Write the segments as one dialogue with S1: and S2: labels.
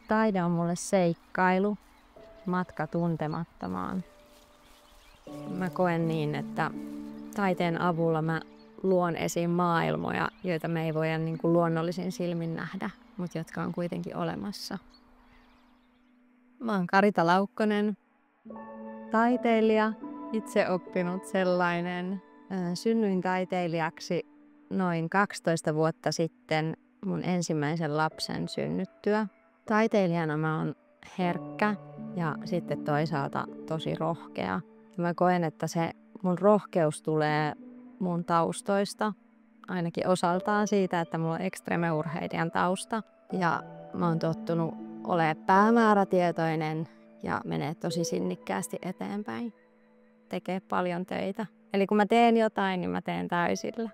S1: Taide on mulle seikkailu, matka tuntemattomaan. Mä koen niin, että taiteen avulla mä luon esiin maailmoja, joita me ei voida niin kuin luonnollisin silmin nähdä, mutta jotka on kuitenkin olemassa. Mä oon Karita Laukkonen, taiteilija, itse oppinut sellainen. Synnyin taiteilijaksi noin 12 vuotta sitten mun ensimmäisen lapsen synnyttyä. Taiteilijana mä oon herkkä ja sitten toisaalta tosi rohkea. Mä koen, että se mun rohkeus tulee mun taustoista, ainakin osaltaan siitä, että mulla on ekstremeurheilijan tausta. Ja mä oon tottunut olemaan päämäärätietoinen ja menee tosi sinnikkäästi eteenpäin. Tekee paljon töitä. Eli kun mä teen jotain, niin mä teen täysillä.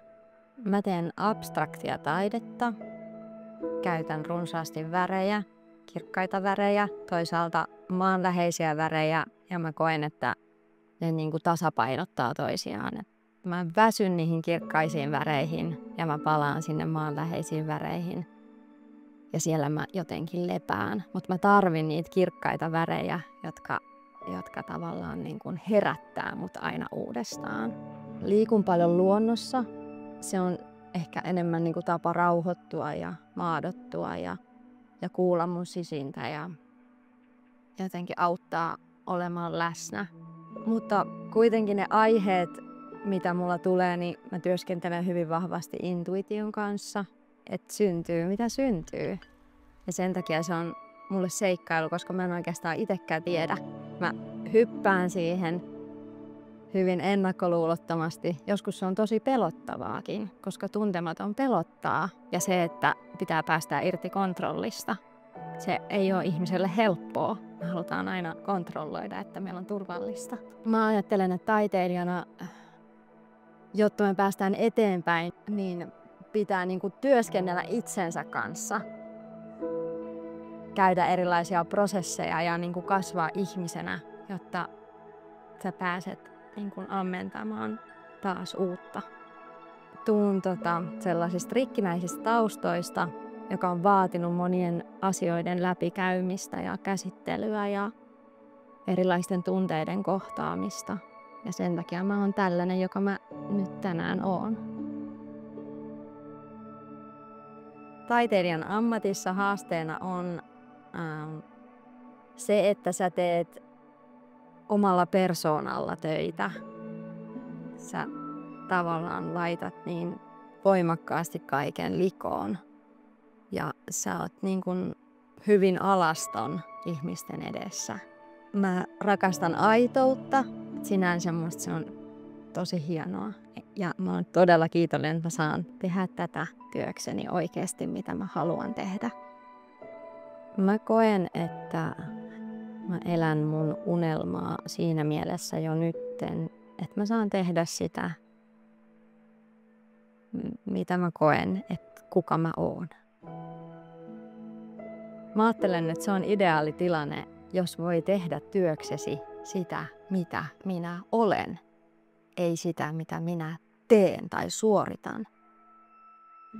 S1: Mä teen abstraktia taidetta, käytän runsaasti värejä, kirkkaita värejä, toisaalta maanläheisiä värejä, ja mä koen, että ne niin kuin tasapainottaa toisiaan. Mä väsyn niihin kirkkaisiin väreihin ja mä palaan sinne maanläheisiin väreihin. Ja siellä mä jotenkin lepään, mutta mä tarvin niitä kirkkaita värejä, jotka tavallaan niin kuin herättää mut aina uudestaan. Liikun paljon luonnossa. Se on ehkä enemmän niin kuin tapa rauhoittua ja maadottua ja kuulla mun sisintä ja jotenkin auttaa olemaan läsnä. Mutta kuitenkin ne aiheet, mitä mulla tulee, niin mä työskentelen hyvin vahvasti intuition kanssa, että syntyy mitä syntyy. Ja sen takia se on mulle seikkailu, koska mä en oikeastaan itsekään tiedä. Mä hyppään siihen hyvin ennakkoluulottomasti. Joskus se on tosi pelottavaakin, koska tuntematon pelottaa. Ja se, että pitää päästää irti kontrollista, se ei ole ihmiselle helppoa. Me halutaan aina kontrolloida, että meillä on turvallista. Mä ajattelen, että taiteilijana, jotta me päästään eteenpäin, niin pitää niin kuin työskennellä itsensä kanssa. Käydä erilaisia prosesseja ja niin kuin kasvaa ihmisenä, jotta sä pääset niin kuin ammentamaan taas uutta. Tuun sellaisista rikkinäisistä taustoista, joka on vaatinut monien asioiden läpikäymistä ja käsittelyä ja erilaisten tunteiden kohtaamista. Ja sen takia mä oon tällainen, joka mä nyt tänään oon. Taiteilijan ammatissa haasteena on se, että sä teet omalla persoonalla töitä. Sä tavallaan laitat niin voimakkaasti kaiken likoon. Ja sä oot niin kuin hyvin alaston ihmisten edessä. Mä rakastan aitoutta. Sinänsä musta se on tosi hienoa. Ja mä oon todella kiitollinen, että mä saan tehdä tätä työkseni oikeasti, mitä mä haluan tehdä. Mä koen, että mä elän mun unelmaa siinä mielessä jo nytten, että mä saan tehdä sitä, mitä mä koen, että kuka mä oon. Mä ajattelen, että se on ideaali tilanne, jos voi tehdä työksesi sitä, mitä minä olen, ei sitä, mitä minä teen tai suoritan.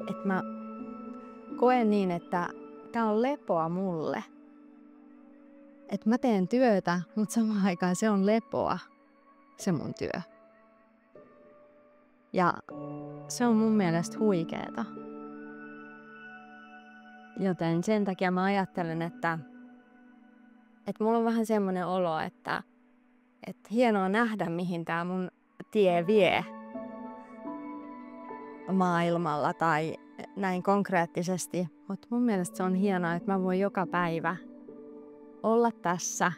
S1: Et mä koen niin, että tää on lepoa mulle. Et mä teen työtä, mutta samaan aikaan se on lepoa, se mun työ. Ja se on mun mielestä huikeeta. Joten sen takia mä ajattelen, että mulla on vähän semmoinen olo, että hienoa nähdä, mihin tää mun tie vie maailmalla tai näin konkreettisesti. Mutta mun mielestä se on hienoa, että mä voin joka päivä olla tässä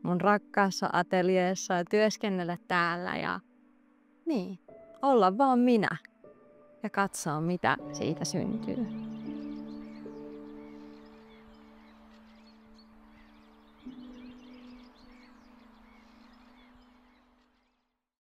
S1: mun rakkaassa ateljeessa ja työskennellä täällä ja olla vaan minä ja katsoa, mitä siitä syntyy.